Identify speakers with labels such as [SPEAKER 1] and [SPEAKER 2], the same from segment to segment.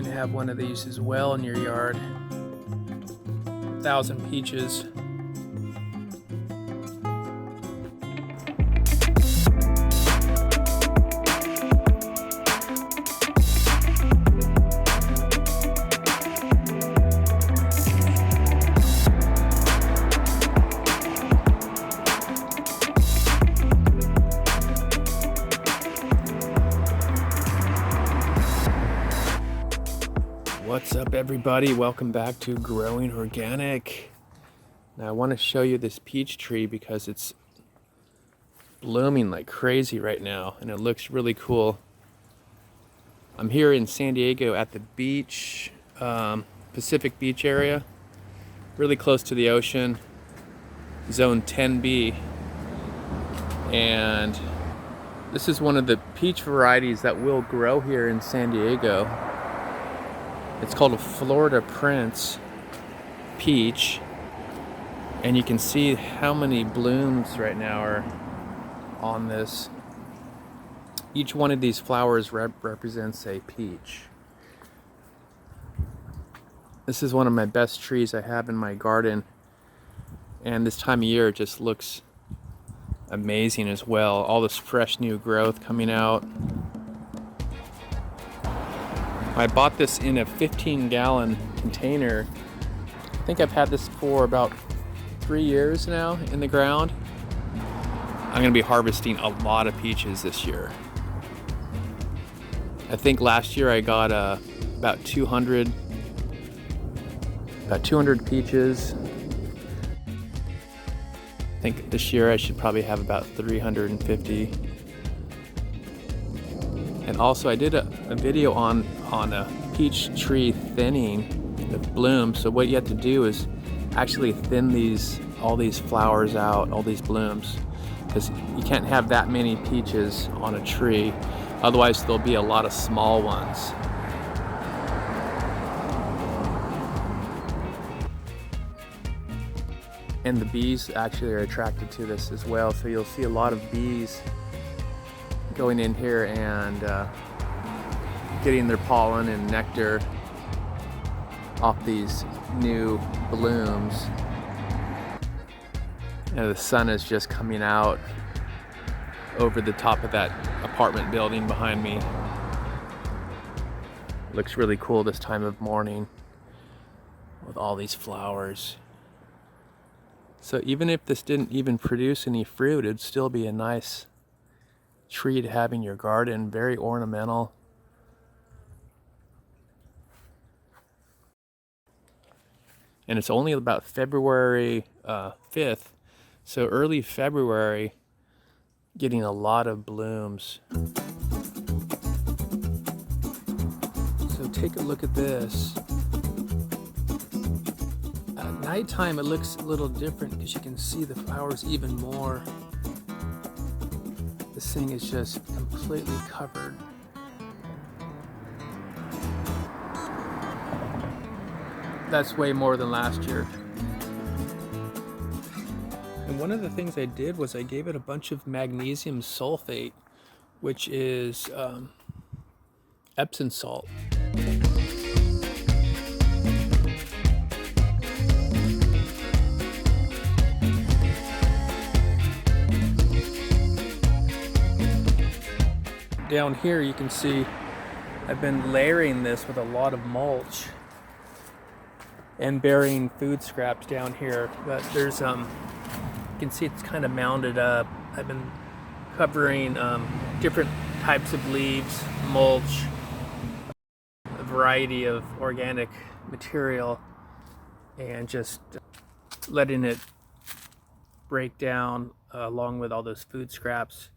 [SPEAKER 1] can have one of these as well in your yard. 1,000 peaches. What's up, everybody? Welcome back to Growing Organic. Now I want to show you this peach tree because it's blooming like crazy right now and it looks really cool. I'm here in San Diego at the beach, Pacific Beach area, really close to the ocean, zone 10B. And this is one of the peach varieties that will grow here in San Diego. It's called a Florida Prince peach, and you can see how many blooms right now are on this. Each one of these flowers represents a peach. This is one of my best trees I have in my garden, and this time of year it just looks amazing as well. All this fresh new growth coming out. I bought this in a 15-gallon container. I think I've had this for about 3 years now in the ground. I'm gonna be harvesting a lot of peaches this year. I think last year I got about 200 peaches. I think this year I should probably have about 350. And also I did a video on a peach tree thinning the bloom. So what you have to do is actually thin all these flowers out, all these blooms, because you can't have that many peaches on a tree. Otherwise there'll be a lot of small ones. And the bees actually are attracted to this as well. So you'll see a lot of bees going in here and getting their pollen and nectar off these new blooms. And the sun is just coming out over the top of that apartment building behind me. Looks really cool this time of morning with all these flowers. So even if this didn't even produce any fruit, it'd still be a nice tree to have in your garden, very ornamental. And it's only about February 5th, so early February, getting a lot of blooms. So take a look at this. At nighttime it looks a little different because you can see the flowers even more. This thing is just completely covered. That's way more than last year. And one of the things I did was I gave it a bunch of magnesium sulfate, which is Epsom salt. Down here you can see I've been layering this with a lot of mulch and burying food scraps down here, but there's you can see it's kind of mounded up. I've been covering different types of leaves, mulch, a variety of organic material, and just letting it break down along with all those food scraps.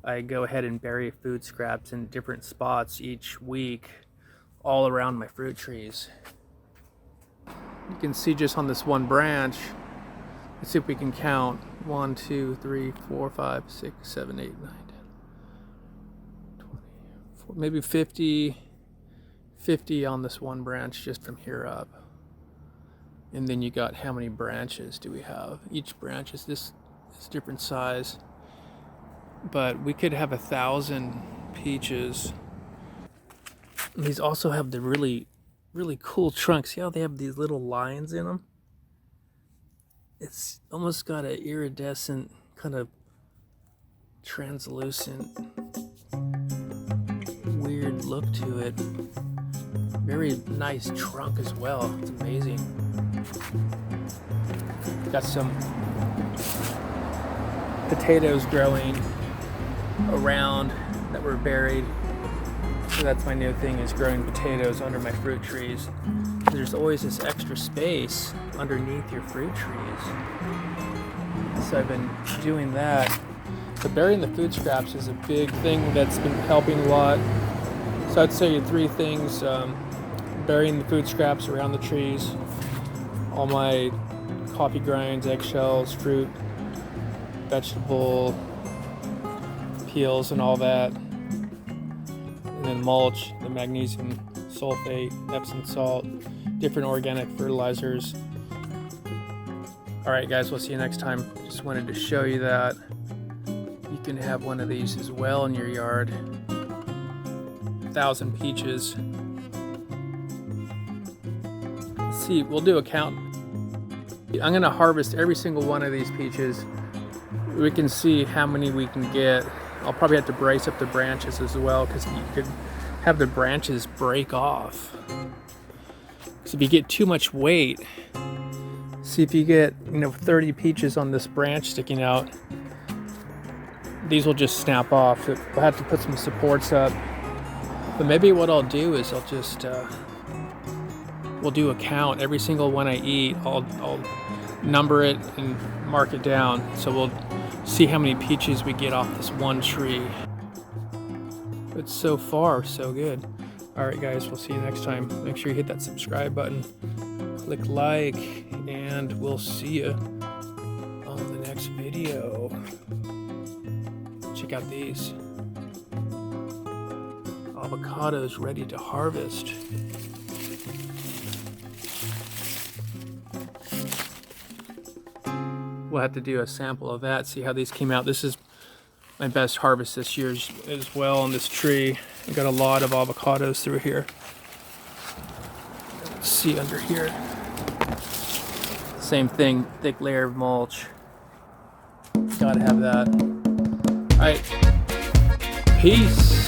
[SPEAKER 1] I go ahead and bury food scraps in different spots each week all around my fruit trees. You can see just on this one branch, let's see if we can count 1, 2, 3, 4, 5, 6, 7, 8, 9, 10, 20, maybe 50 on this one branch just from here up. And then you got how many branches do we have? Each branch is this different size, but we could have 1,000 peaches. And these also have the really cool trunks. See how they have these little lines in them? It's almost got an iridescent, kind of translucent, weird look to it. Very nice trunk as well. It's amazing. Got some potatoes growing around that were buried. So that's my new thing, is growing potatoes under my fruit trees. There's always this extra space underneath your fruit trees. So I've been doing that. But burying the food scraps is a big thing that's been helping a lot. So I'd say 3 things. Burying the food scraps around the trees. All my coffee grinds, eggshells, fruit, vegetable peels and all that. And then mulch, the magnesium sulfate, Epsom salt, different organic fertilizers. Alright guys, we'll see you next time. Just wanted to show you that you can have one of these as well in your yard. 1,000 peaches. Let's see, we'll do a count. I'm going to harvest every single one of these peaches. We can see how many we can get. I'll probably have to brace up the branches as well, because you could have the branches break off. So if you get too much weight, see if you get 30 peaches on this branch sticking out, these will just snap off. We'll have to put some supports up. But maybe what I'll do is I'll just we'll do a count. Every single one I eat, I'll number it and mark it down. So we'll see how many peaches we get off this one tree. But so far, so good. Alright guys, we'll see you next time. Make sure you hit that subscribe button, click like, and we'll see you on the next video. Check out these. Avocados ready to harvest. We'll have to do a sample of that, see how these came out. This is my best harvest this year as well on this tree. I got a lot of avocados through here. Let's see under here. Same thing, thick layer of mulch. Gotta have that. All right, peace.